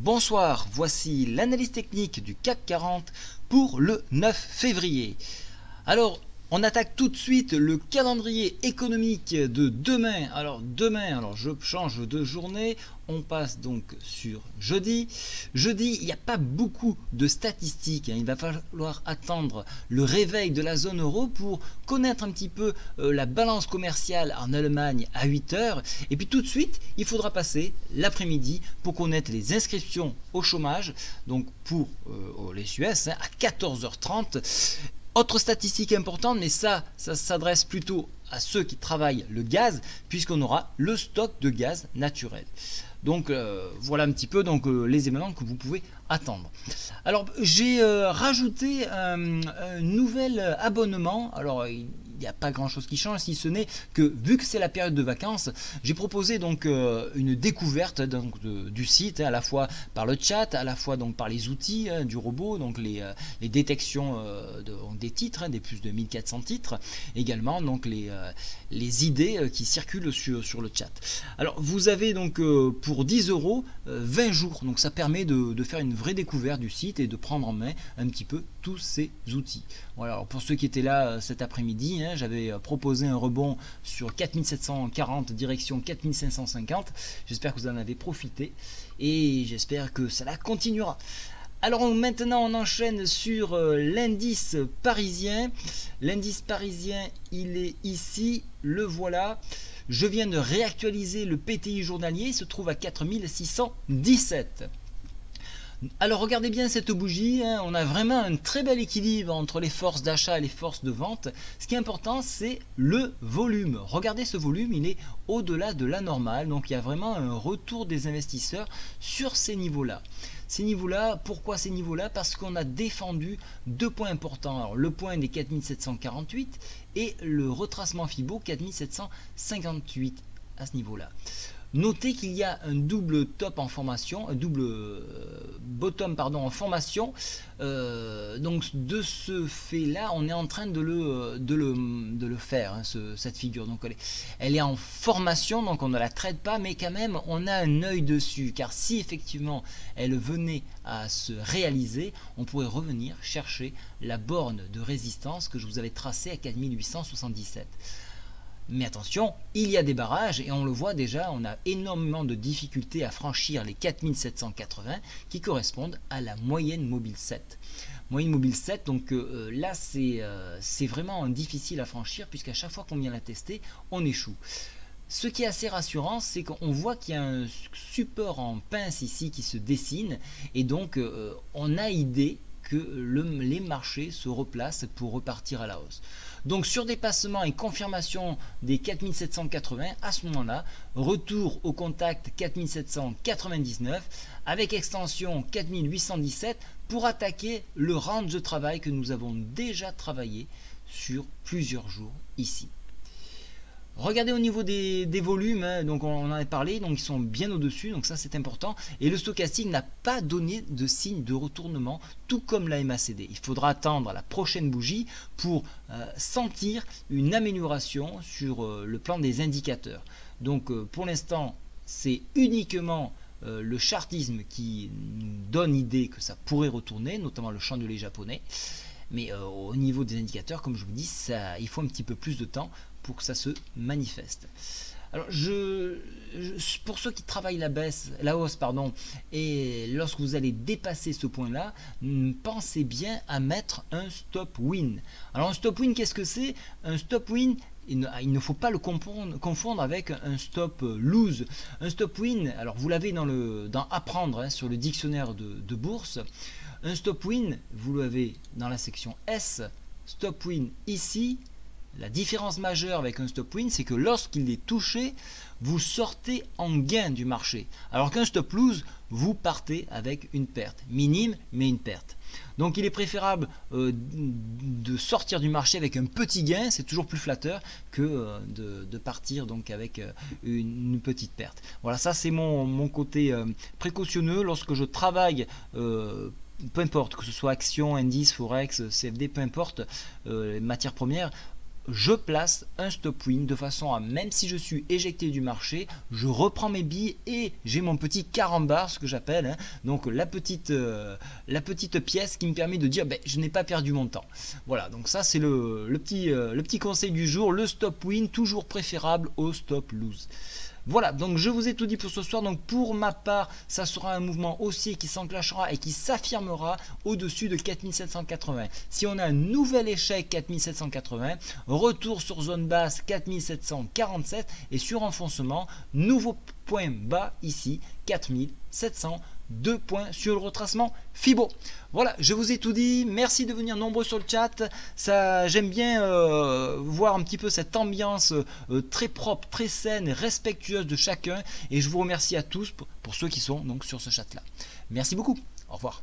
Bonsoir, voici l'analyse technique du CAC 40 pour le 9 février. Alors, on attaque tout de suite le calendrier économique de demain. Alors je change de journée, on passe donc sur jeudi. Jeudi, il n'y a pas beaucoup de statistiques, il va falloir attendre le réveil de la zone euro pour connaître un petit peu la balance commerciale en Allemagne à 8 heures. Et puis tout de suite, il faudra passer l'après-midi pour connaître les inscriptions au chômage, donc pour les US, à 14h30. Autre statistique importante, mais ça s'adresse plutôt à ceux qui travaillent le gaz, puisqu'on aura le stock de gaz naturel. Donc voilà un petit peu les événements que vous pouvez attendre. Alors j'ai rajouté un nouvel abonnement. Alors il n'y a pas grand chose qui change, si ce n'est que vu que c'est la période de vacances, j'ai proposé donc une découverte du site, à la fois par le chat, à la fois donc par les outils du robot, donc les détections des titres, des plus de 1400 titres, également donc les idées qui circulent sur le chat. Alors vous avez donc pour 10 euros 20 jours, donc ça permet de faire une vraie découverte du site et de prendre en main un petit peu tous ces outils. Voilà, alors pour ceux qui étaient là cet après-midi, j'avais proposé un rebond sur 4740 direction 4550. J'espère que vous en avez profité et j'espère que cela continuera. Alors maintenant on enchaîne sur l'indice parisien. L'indice parisien, il est ici, le voilà. Je viens de réactualiser le PTI journalier, il se trouve à 4617. Alors regardez bien cette bougie, on a vraiment un très bel équilibre entre les forces d'achat et les forces de vente. Ce qui est important, c'est le volume. Regardez ce volume, il est au-delà de la normale, donc il y a vraiment un retour des investisseurs sur ces niveaux-là. Ces niveaux-là, pourquoi ces niveaux-là? Parce qu'on a défendu deux points importants. Alors, le point des 4748 et le retracement Fibo 4758 à ce niveau-là. Notez qu'il y a un double top en formation, un double bottom en formation. Donc de ce fait-là, on est en train de le faire, cette figure. Donc elle est en formation, donc on ne la traite pas, mais quand même on a un œil dessus. Car si effectivement elle venait à se réaliser, on pourrait revenir chercher la borne de résistance que je vous avais tracée à 4877. Mais attention, il y a des barrages et on le voit déjà, on a énormément de difficultés à franchir les 4780 qui correspondent à la moyenne mobile 7. Moyenne mobile 7, donc là c'est vraiment difficile à franchir puisqu'à chaque fois qu'on vient la tester, on échoue. Ce qui est assez rassurant, c'est qu'on voit qu'il y a un support en pince ici qui se dessine et donc on a idée que les marchés se replacent pour repartir à la hausse. Donc sur dépassement et confirmation des 4780, à ce moment-là, retour au contact 4799 avec extension 4817 pour attaquer le range de travail que nous avons déjà travaillé sur plusieurs jours ici. Regardez au niveau des volumes, donc on en a parlé, donc ils sont bien au-dessus, donc ça c'est important. Et le stochastique n'a pas donné de signe de retournement, tout comme la MACD. Il faudra attendre la prochaine bougie pour sentir une amélioration sur le plan des indicateurs. Donc pour l'instant, c'est uniquement le chartisme qui nous donne idée que ça pourrait retourner, notamment le chandelier japonais. Mais au niveau des indicateurs, comme je vous dis, il faut un petit peu plus de temps pour que ça se manifeste. Alors pour ceux qui travaillent la hausse, et lorsque vous allez dépasser ce point-là, pensez bien à mettre un stop win. Alors un stop win, qu'est-ce que c'est? Un stop win, il ne faut pas le confondre avec un stop lose. Un stop win, alors vous l'avez dans apprendre sur le dictionnaire de bourse. Un stop win, vous l'avez dans la section S. Stop win ici. La différence majeure avec un stop win, c'est que lorsqu'il est touché, vous sortez en gain du marché. Alors qu'un stop lose, vous partez avec une perte. Minime, mais une perte. Donc il est préférable de sortir du marché avec un petit gain, c'est toujours plus flatteur que de partir donc avec une petite perte. Voilà, ça c'est mon côté précautionneux lorsque je travaille peu importe, que ce soit action, indice, forex, CFD, peu importe, matières premières, je place un stop win de façon à, même si je suis éjecté du marché, je reprends mes billes et j'ai mon petit carambar, ce que j'appelle, hein, donc la petite pièce qui me permet de dire je n'ai pas perdu mon temps. Voilà, donc ça c'est le petit conseil du jour, le stop win toujours préférable au stop lose. Voilà, donc je vous ai tout dit pour ce soir. Donc pour ma part, ça sera un mouvement haussier qui s'enclenchera et qui s'affirmera au-dessus de 4780. Si on a un nouvel échec 4780, retour sur zone basse 4747 et sur enfoncement, nouveau point bas ici 4700. 2 points sur le retracement Fibo. Voilà, je vous ai tout dit. Merci de venir nombreux sur le chat. Ça, j'aime bien voir un petit peu cette ambiance très propre, très saine et respectueuse de chacun. Et je vous remercie à tous pour ceux qui sont donc sur ce chat là. Merci beaucoup. Au revoir.